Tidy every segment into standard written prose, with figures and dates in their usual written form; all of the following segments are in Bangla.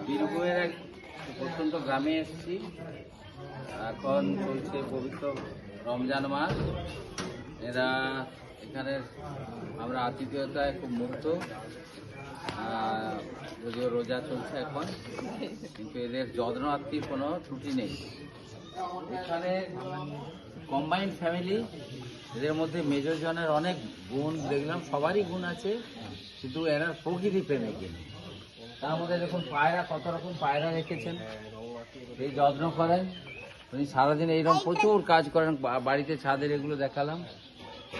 বীরভূমের এক প্রত্যন্ত গ্রামে এসেছি। এখন চলছে পবিত্র রমজান মাস। এরা এখানে আমরা আতিথেয়তায় খুব মুগ্ধ। যদিও রোজা চলছে এখন, কিন্তু এদের যত্নার্থীর কোনো ত্রুটি নেই। এখানে কম্বাইন্ড ফ্যামিলি, এদের মধ্যে মেজর জনের অনেক গুণ দেখলাম, সবারই গুণ আছে, কিন্তু এরা প্রকৃতি প্রেমিক। তার মধ্যে দেখুন পায়রা, কত রকম পায়রা রেখেছেন, এই যত্ন করেন উনি সারাদিন। এইরকম প্রচুর কাজ করেন বাড়িতে, ছাদের এগুলো দেখালাম।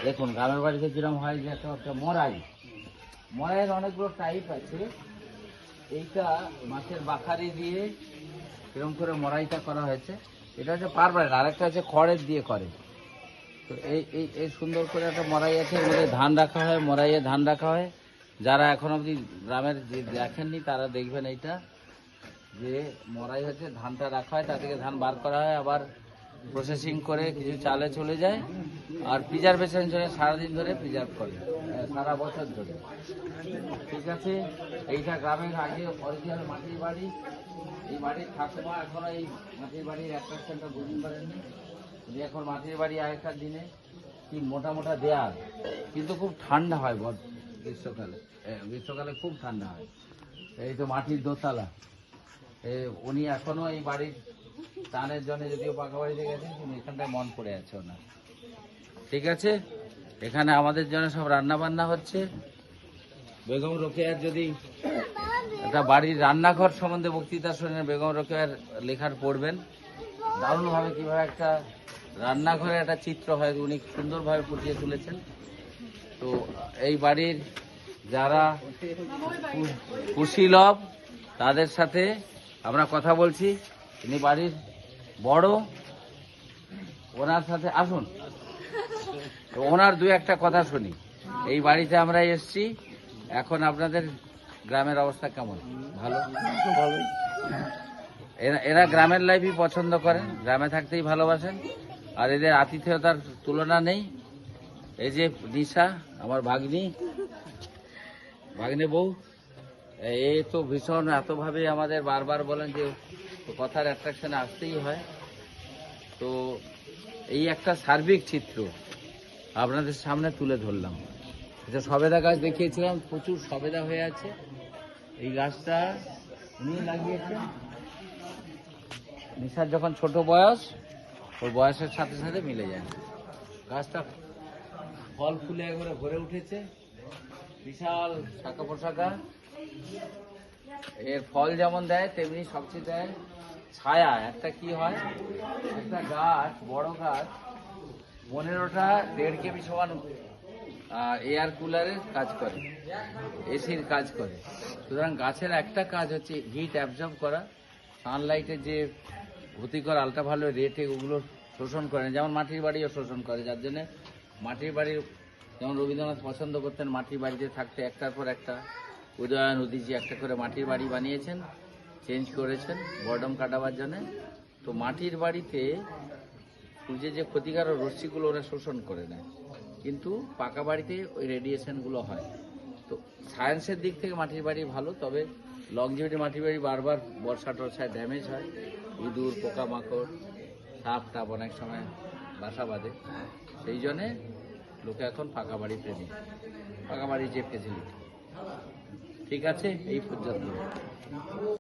দেখুন গ্রামের বাড়িতে কিরকম হয় যে একটা মরাইয়ের অনেকগুলো টাইপ আছে। এইটা মাছের বাখারি দিয়ে এরকম করে মরাইটা করা হয়েছে। এটা হচ্ছে পারবারেন্ট, আরেকটা হচ্ছে খড়ের দিয়ে করে। তো এই সুন্দর করে একটা মরাই আছে, এর মধ্যে ধান রাখা হয়, মরাইয়ে ধান রাখা হয়। যারা এখন অবধি গ্রামের যে দেখেননি তারা দেখবেন এইটা, যে মরাই হচ্ছে ধানটা রাখা হয়, তা থেকে ধান বার করা হয়, আবার প্রসেসিং করে কিছু চালে চলে যায়, আর প্রিজার্ভেশন জন্য সারাদিন ধরে প্রিজার্ভ করে, সারা বছর ধরে। ঠিক আছে, এইটা গ্রামের আগে অরিজিনাল মাটির বাড়ি। এই বাড়ির ঠাকুমা এখনো এই মাটির বাড়ির অ্যাট্রাকশনটা বুঝতে পারেননি। যে এখন মাটির বাড়ি আগেকার দিনে কি মোটা মোটা দেয়াল, কিন্তু খুব ঠান্ডা হয় গ্রীষ্মকালে খুব ঠান্ডা হয়। এই তো মাটির দোতলা, উনি এখনো এই বাড়ির টানের জন্য, যদিও পাকা বাড়িতে গেছেন, কিন্তু এখানটায় মন পড়ে আছে ওনার। ঠিক আছে, এখানে আমাদের জন্য সব রান্না বান্না হচ্ছে। বেগম রোকেয়ার যদি একটা বাড়ির রান্নাঘর সম্বন্ধে বক্তৃতা শোনেন, বেগম রোকেয়ার লেখার পড়বেন, দারুণভাবে কীভাবে একটা রান্নাঘরে একটা চিত্র হয় উনি সুন্দরভাবে ফুটিয়ে তুলেছেন। তো এই বাড়ির যারা কুশীলব তাদের সাথে আমরা কথা বলছি। তিনি বাড়ির বড়, ওনার সাথে আসুন, ওনার দু একটা কথা শুনি। এই বাড়িতে আমরা এসছি, এখন আপনাদের গ্রামের অবস্থা কেমন? ভালো? এরা গ্রামের লাইফই পছন্দ করেন, গ্রামে থাকতেই ভালোবাসেন, আর এদের আতিথেয়তার তুলনা নেই। এই যে নিশা, আমার ভাগ্নে বউ, এ তো ভীষণ এতভাবে আমাদের বারবার বলেন যে কথার অ্যাট্রাকশনে আসতেই হয়। তো এই একটা সার্বিক চিত্র আপনাদের সামনে তুলে ধরলাম। এটা সবেদা গাছ দেখিয়েছিলাম, প্রচুর সবেদা হয়ে আছে। এই গাছটা উনি লাগিয়েছেন। নিশার যখন ছোট বয়স, ওর বয়সের সাথে সাথে মিলে যায়। গাছটা ফল ফুলে একবারে ভরে উঠেছে, বিশাল শাখা পোশাখা। এর ফল যেমন দেয় তেমনি সবচেয়ে দেয় ছায়া। একটা কি হয়, একটা গাছ, বড় গাছ 15টা 1.5 কেবি সমান এয়ার কুলারের কাজ করে, এসির কাজ করে। সুতরাং গাছের একটা কাজ হচ্ছে হিট অ্যাবজর্ব করা, সানলাইটের যে ক্ষতিকর আলট্রাভায়োলেট রেটে ওগুলো শোষণ করে, যেমন মাটির বাড়িও শোষণ করে। যার জন্য মাটির বাড়ির, যেমন রবীন্দ্রনাথ পছন্দ করতেন মাটির বাড়িতে থাকতে, একটার পর একটা, উদয়ন উদিজি একটা করে মাটির বাড়ি বানিয়েছেন, চেঞ্জ করেছেন বর্ডম কাটাবার জন্যে। তো মাটির বাড়িতে সূর্যের যে ক্ষতিকারক রশ্মিগুলো ওরা শোষণ করে নেয়, কিন্তু পাকা বাড়িতে ওই রেডিয়েশনগুলো হয়। তো সায়েন্সের দিক থেকে মাটির বাড়ি ভালো, তবে লংজিভিটি মাটির বাড়ি বারবার বর্ষা টর্ষায় ড্যামেজ হয়, ইঁদুর পোকামাকড় সাপ টাপ অনেক সময় বাসা বাঁধে। সেই জন্যে লোকে এখন পাকা বাড়ি প্রেমী, পাকা বাড়ির যে ফেসিলিটি। ঠিক আছে, এই পর্যন্ত।